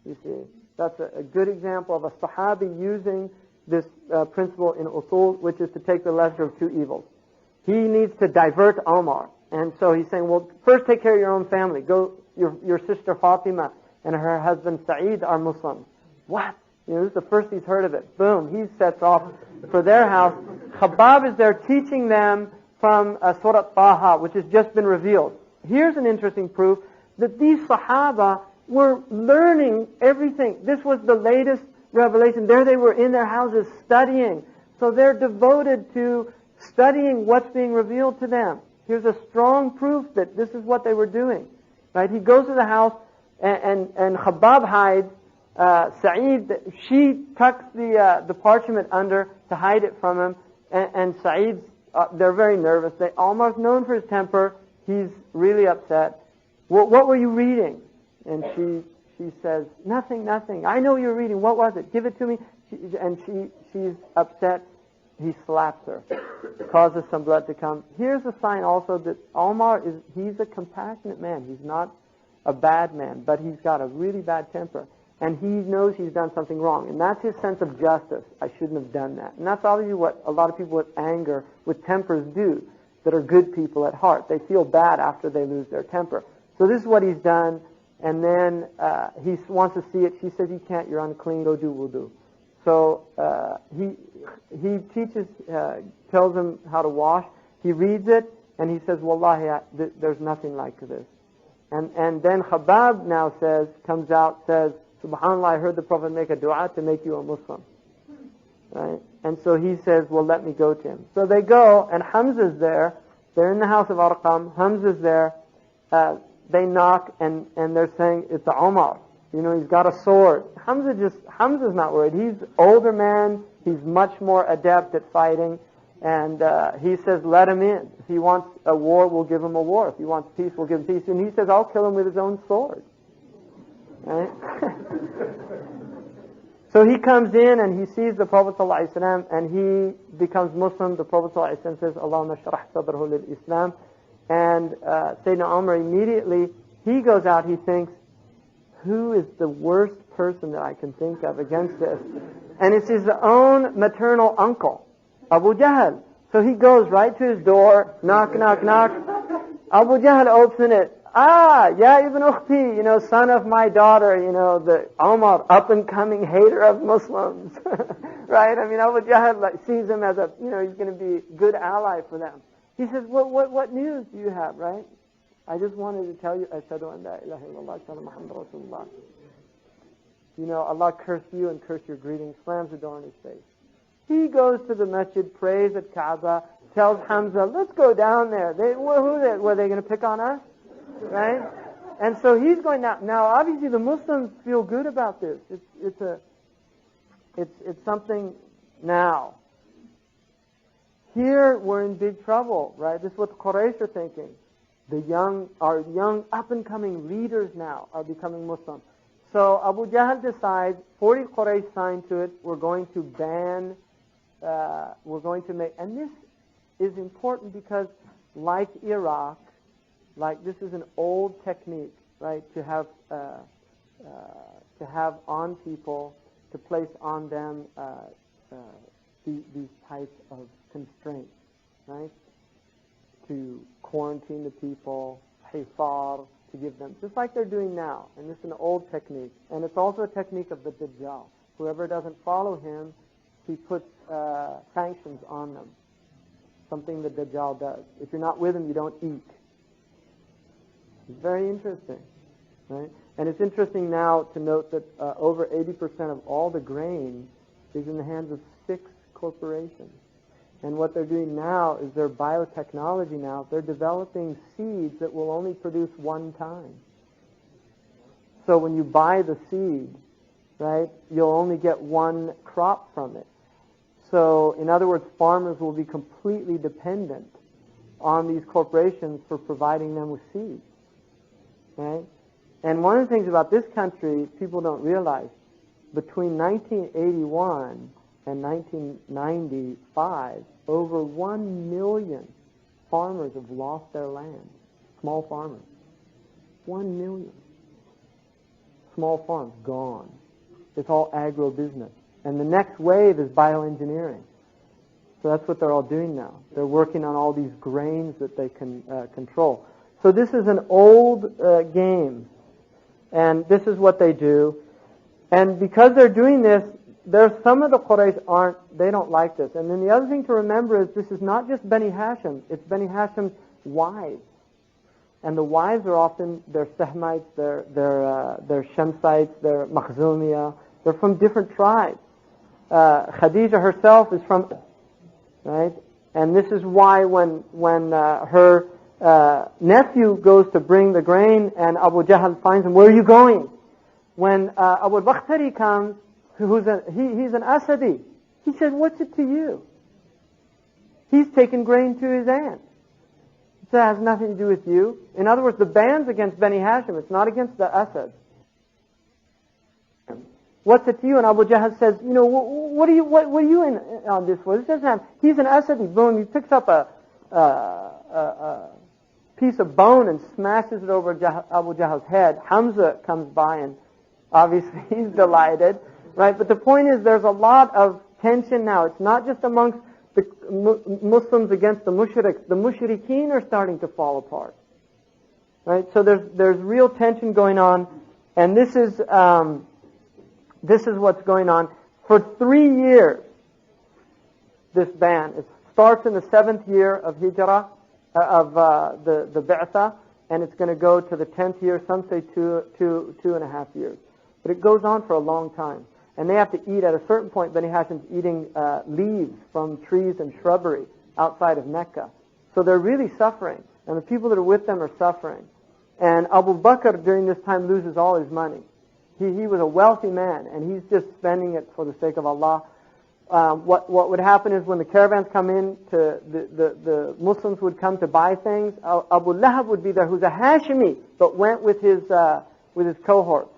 You see, that's a good example of a Sahabi using this principle in usul, which is to take the lesser of two evils. He needs to divert Omar. And so he's saying, well, first take care of your own family. Go, your sister Fatima and her husband Sa'id are Muslims. What? This is the first he's heard of it. Boom, he sets off for their house. Khabbab is there teaching them from Surah Taha, which has just been revealed. Here's an interesting proof that these Sahaba were learning everything. This was the latest revelation. There they were in their houses studying. So they're devoted to studying what's being revealed to them. Here's a strong proof that this is what they were doing. Right? He goes to the house and Khabbab hides. Sa'id, she tucks the parchment under to hide it from him. And Sa'id's, they're very nervous. Omar's known for his temper. He's really upset. What were you reading? And she says, nothing. I know you're reading. What was it? Give it to me. She's upset. He slaps her, causes some blood to come. Here's a sign also that Omar he's a compassionate man. He's not a bad man, but he's got a really bad temper. And he knows he's done something wrong. And that's his sense of justice. I shouldn't have done that. And that's obviously what a lot of people with anger, with tempers do, that are good people at heart. They feel bad after they lose their temper. So this is what he's done. And then he wants to see it. She says, you can't, you're unclean, go do wudu. So he teaches, tells him how to wash. He reads it, and he says, Wallahi, there's nothing like this. And then Khabbab now comes out, says, Subhanallah, I heard the Prophet make a dua to make you a Muslim. Right? And so he says, well, let me go to him. So they go, and Hamza's there. They're in the house of Arqam. Hamza's there. They knock, and they're saying, it's Omar. He's got a sword. Hamza's not worried. He's an older man. He's much more adept at fighting. And he says, let him in. If he wants a war, we'll give him a war. If he wants peace, we'll give him peace. And he says, I'll kill him with his own sword. Right? So he comes in and he sees the Prophet ﷺ and he becomes Muslim. The Prophet ﷺ says, Allahumma shrah sadrahu lil Islam. And Sayyidina Umar immediately, he goes out, he thinks, who is the worst person that I can think of against this? And it's his own maternal uncle, Abu Jahl. So he goes right to his door, knock, knock, knock. Abu Jahl opens it. Ya Ibn Ukhti, son of my daughter, the Omar, up-and-coming hater of Muslims. Right? Abu Jahl sees him as he's going to be a good ally for them. He says, what news do you have, right? I just wanted to tell you, Ashhadu an la ilaha illallah, Ashhadu Muhammad Rasulullah. Allah curse you and curse your greeting, slams the door in his face. He goes to the masjid, prays at Kaaba, tells Hamza, let's go down there. Were they going to pick on us? Right? And so he's going down. Now, obviously, the Muslims feel good about this. It's something now. Here, we're in big trouble, right? This is what the Quraysh are thinking. Our young up-and-coming leaders now are becoming Muslim. So Abu Jahl decides, 40 Quraysh signed to it, we're going to make, and this is important because like Iraq, this is an old technique, right, to have on people, to place on them these types of constraints, right? To quarantine the people, hifar, to give them, just like they're doing now. And this is an old technique. And it's also a technique of the Dajjal. Whoever doesn't follow him, he puts sanctions on them. Something the Dajjal does. If you're not with him, you don't eat. It's very interesting, right? And it's interesting now to note that over 80% of all the grain is in the hands of 6 corporations. And what they're doing now is their biotechnology now. They're developing seeds that will only produce one time. So when you buy the seed, right, you'll only get one crop from it. So in other words, farmers will be completely dependent on these corporations for providing them with seeds. Right? And one of the things about this country people don't realize, between 1981 and 1995, over 1 million farmers have lost their land. Small farmers. 1 million. small farms, gone. It's all agro-business. And the next wave is bioengineering. So that's what they're all doing now. They're working on all these grains that they can control. So this is an old game. And this is what they do. And because they're doing this, there's some of the Quraysh they don't like this. And then the other thing to remember is this is not just Bani Hashim, it's Bani Hashim's wives. And the wives are often, they're Sahmites, they're Shamsites, they're Makhzumiyah, they're from different tribes. Khadija herself is from, right? And this is why when her nephew goes to bring the grain and Abu Jahl finds him, where are you going? When Abu Bakhtari comes, he's an Asadi. He said, what's it to you? He's taken grain to his aunt. So it has nothing to do with you. In other words, the ban's against Bani Hashim. It's not against the Asad. What's it to you? And Abu Jahl says, what are you in on this for? This doesn't have, he's an Asadi. Boom, he picks up a piece of bone and smashes it over Abu Jahl's head. Hamza comes by and obviously he's delighted, right? But the point is there's a lot of tension now. It's not just amongst the Muslims against the mushriks. The mushrikeen are starting to fall apart, right? So there's real tension going on, and this is what's going on. For 3 years, this ban, it starts in the 7th year of Hijrah, of the Bi'tha, and it's going to go to the 10th year, some say 2.5 years. But it goes on for a long time. And they have to eat, at a certain point, Bani Hashim's eating leaves from trees and shrubbery outside of Mecca. So they're really suffering. And the people that are with them are suffering. And Abu Bakr, during this time, loses all his money. He was a wealthy man, and he's just spending it for the sake of Allah. What would happen is when the caravans come in, the Muslims would come to buy things. Abu Lahab would be there, who's a Hashimi, but went with his cohorts.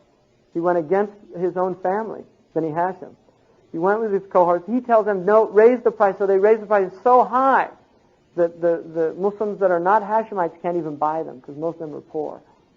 He went against his own family, Bani Hashim. He went with his cohorts. He tells them, no, raise the price. So they raise the price so high that the Muslims that are not Hashemites can't even buy them because most of them are poor.